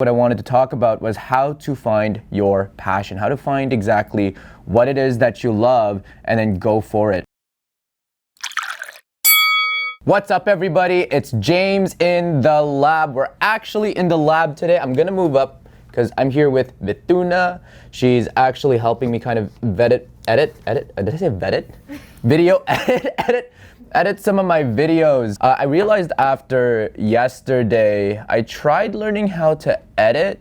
What I wanted to talk about was how to find your passion, how to find exactly what it is that you love and then go for it. What's up, everybody? It's James in the lab. We're actually in the lab today. I'm gonna move up because I'm here with Vituna. She's actually helping me kind of edit, did I say vet it? Video edit some of my videos. I realized after yesterday, I tried learning how to edit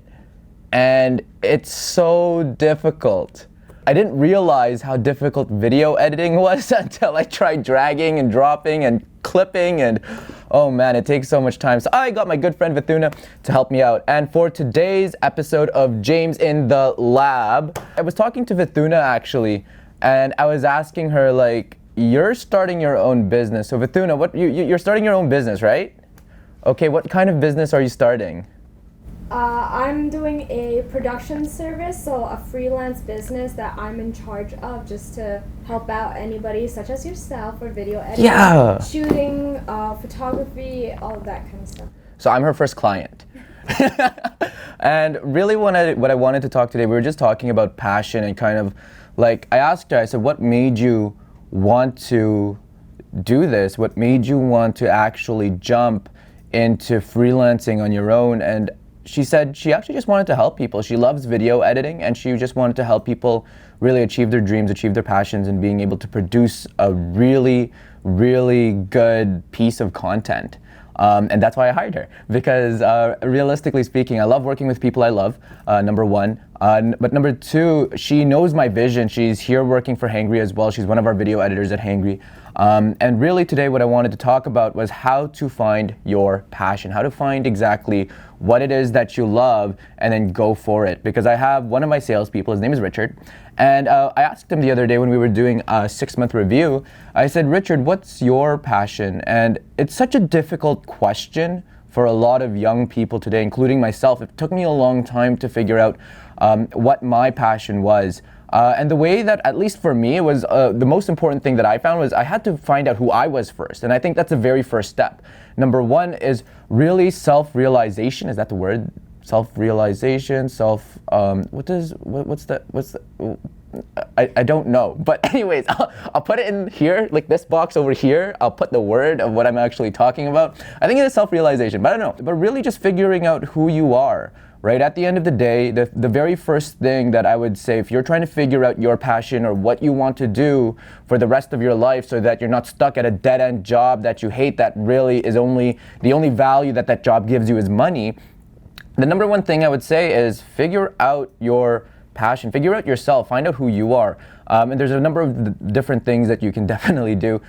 and it's so difficult. I didn't realize how difficult video editing was until I tried dragging and dropping and clipping, and oh man, it takes so much time. So I got my good friend Vituna to help me out. And for today's episode of James in the Lab, I was talking to Vituna actually, and I was asking her, like, you're starting your own business. So Vituna, you're starting your own business, right? Okay, what kind of business are you starting? I'm doing a production service, so a freelance business that I'm in charge of just to help out anybody such as yourself for video editing, shooting, photography, all of that kind of stuff. So I'm her first client. And really what I wanted to talk today, we were just talking about passion and kind of like, I asked her, I said, what made you want to do this? What made you want to actually jump into freelancing on your own? And she said she actually just wanted to help people. She loves video editing and she just wanted to help people really achieve their dreams, achieve their passions, and being able to produce a really, really good piece of content. And that's why I hired her, because realistically speaking, I love working with people I love, number one. But number two, she knows my vision. She's here working for Hangry as well. She's one of our video editors at Hangry. And really today what I wanted to talk about was how to find your passion, how to find exactly what it is that you love and then go for it. Because I have one of my salespeople, his name is Richard, and I asked him the other day when we were doing a 6-month review, I said, Richard, what's your passion? And it's such a difficult question for a lot of young people today, including myself. It took me a long time to figure out what my passion was. And the way that, at least for me, it was the most important thing that I found was I had to find out who I was first. And I think that's the very first step. Number one is really self-realization. Is that the word? Self-realization, I don't know. But anyways, I'll put it in here, like this box over here. I'll put the word of what I'm actually talking about. I think it is self-realization, but I don't know. But really just figuring out who you are. Right, at the end of the day, the very first thing that I would say, if you're trying to figure out your passion or what you want to do for the rest of your life so that you're not stuck at a dead-end job that you hate, that really is the only value that that job gives you is money, the number one thing I would say is figure out your passion, figure out yourself, find out who you are. And there's a number of different things that you can definitely do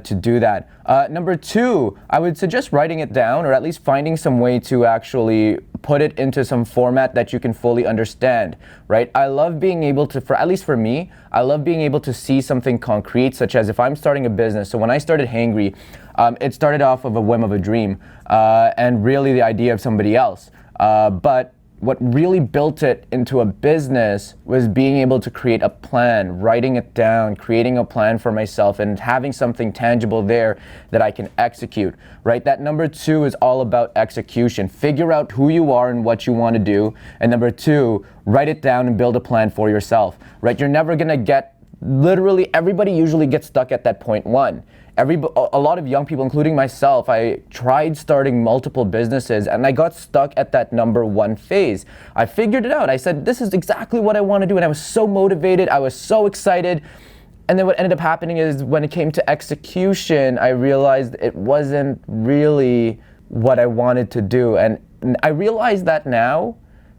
to do that. Number two, I would suggest writing it down, or at least finding some way to actually put it into some format that you can fully understand, right? I love being able to, at least for me, I love being able to see something concrete, such as if I'm starting a business. So when I started Hangry, it started off of a whim of a dream and really the idea of somebody else. But what really built it into a business was being able to create a plan, writing it down, creating a plan for myself, and having something tangible there that I can execute, right? That number two is all about execution. Figure out who you are and what you want to do. And number two, write it down and build a plan for yourself, right? You're never going to get, literally everybody usually gets stuck at that point one. A lot of young people, including myself, I tried starting multiple businesses and I got stuck at that number one phase. I figured it out. I said, this is exactly what I want to do. And I was so motivated. I was so excited. And then what ended up happening is when it came to execution, I realized it wasn't really what I wanted to do. And I realize that now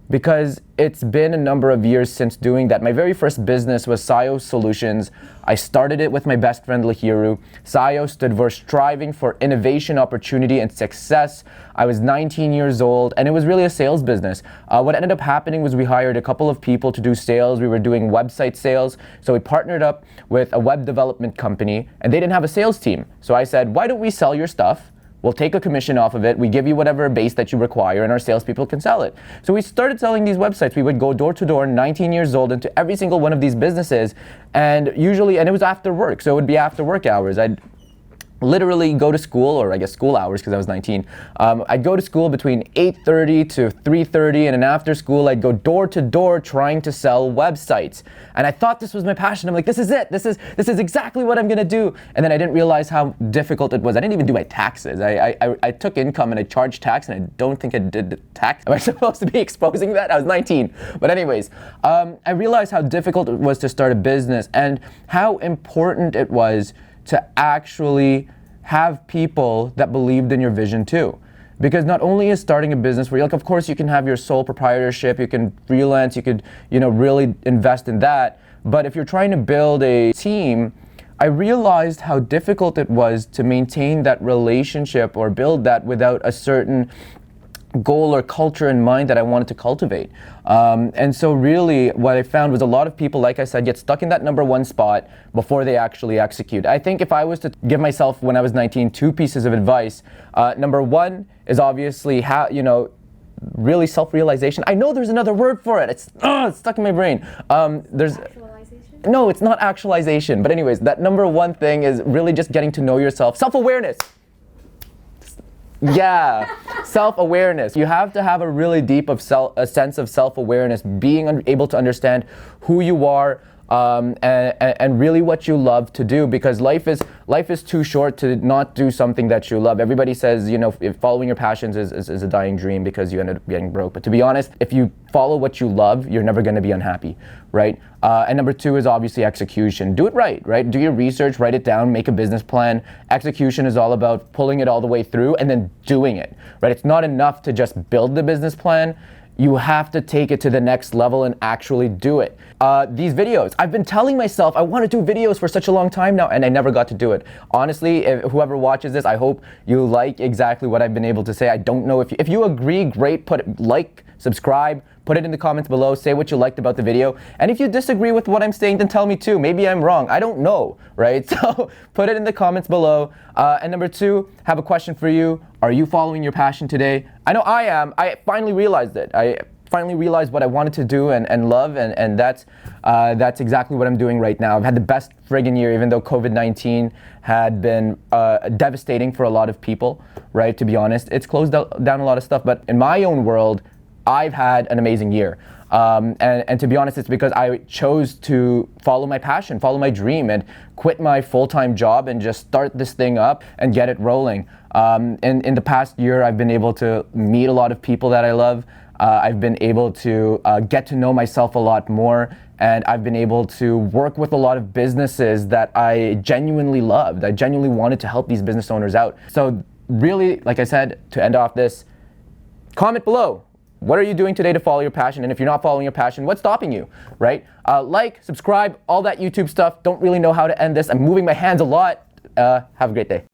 because it's been a number of years since doing that. My very first business was Sayo Solutions. I started it with my best friend Lahiru. Sayo stood for Striving for Innovation, Opportunity, and Success. I was 19 years old, and it was really a sales business. What ended up happening was we hired a couple of people to do sales. We were doing website sales, so we partnered up with a web development company, and they didn't have a sales team. So I said, why don't we sell your stuff? We'll take a commission off of it. We give you whatever base that you require, and our salespeople can sell it. So we started selling these websites. We would go door to door, 19 years old, into every single one of these businesses, and it was after work. So it would be after work hours. literally go to school, or I guess school hours because I was 19. I'd go to school between 8:30 to 3:30, and then after school I'd go door to door trying to sell websites. And I thought this was my passion. I'm like, this is it. This is exactly what I'm gonna do. And then I didn't realize how difficult it was. I didn't even do my taxes. I took income and I charged tax, and I don't think I did the tax. Am I supposed to be exposing that? I was 19. But anyways, I realized how difficult it was to start a business and how important it was to actually have people that believed in your vision too. Because not only is starting a business where, like, of course you can have your sole proprietorship, you can freelance, you could, really invest in that. But if you're trying to build a team, I realized how difficult it was to maintain that relationship or build that without a certain goal or culture in mind that I wanted to cultivate. And so really what I found was a lot of people, like I said, get stuck in that number one spot before they actually execute. I think if I was to give myself, when I was 19, 2 pieces of advice, number one is obviously really self-realization. I know there's another word for it. It's stuck in my brain. Actualization? No, it's not actualization. But anyways, that number one thing is really just getting to know yourself. Self-awareness. Yeah, self-awareness. You have to have a really deep a sense of self-awareness, being able to understand who you are, and really what you love to do, because life is too short to not do something that you love. Everybody says, if following your passions is a dying dream because you ended up getting broke. But to be honest, if you follow what you love, you're never going to be unhappy, right? And number 2 is obviously execution. Do it right? Do your research, write it down, make a business plan. Execution is all about pulling it all the way through and then doing it, right? It's not enough to just build the business plan. You have to take it to the next level and actually do it. These videos, I've been telling myself I want to do videos for such a long time now, and I never got to do it. Honestly, whoever watches this, I hope you like exactly what I've been able to say. I don't know if you agree, great, subscribe, put it in the comments below, say what you liked about the video. And if you disagree with what I'm saying, then tell me too. Maybe I'm wrong. I don't know, right? So put it in the comments below. And number 2, have a question for you. Are you following your passion today? I know I am. I finally realized it. I finally realized what I wanted to do and love, and that's exactly what I'm doing right now. I've had the best friggin' year, even though COVID-19 had been devastating for a lot of people, right? To be honest, it's closed down a lot of stuff. But in my own world, I've had an amazing year. And to be honest, it's because I chose to follow my passion, follow my dream, and quit my full-time job and just start this thing up and get it rolling. In the past year, I've been able to meet a lot of people that I love. I've been able to get to know myself a lot more, and I've been able to work with a lot of businesses that I genuinely loved. I genuinely wanted to help these business owners out. So really, like I said, to end off this, comment below. What are you doing today to follow your passion? And if you're not following your passion, what's stopping you, right? Like, subscribe, all that YouTube stuff. Don't really know how to end this. I'm moving my hands a lot. Have a great day.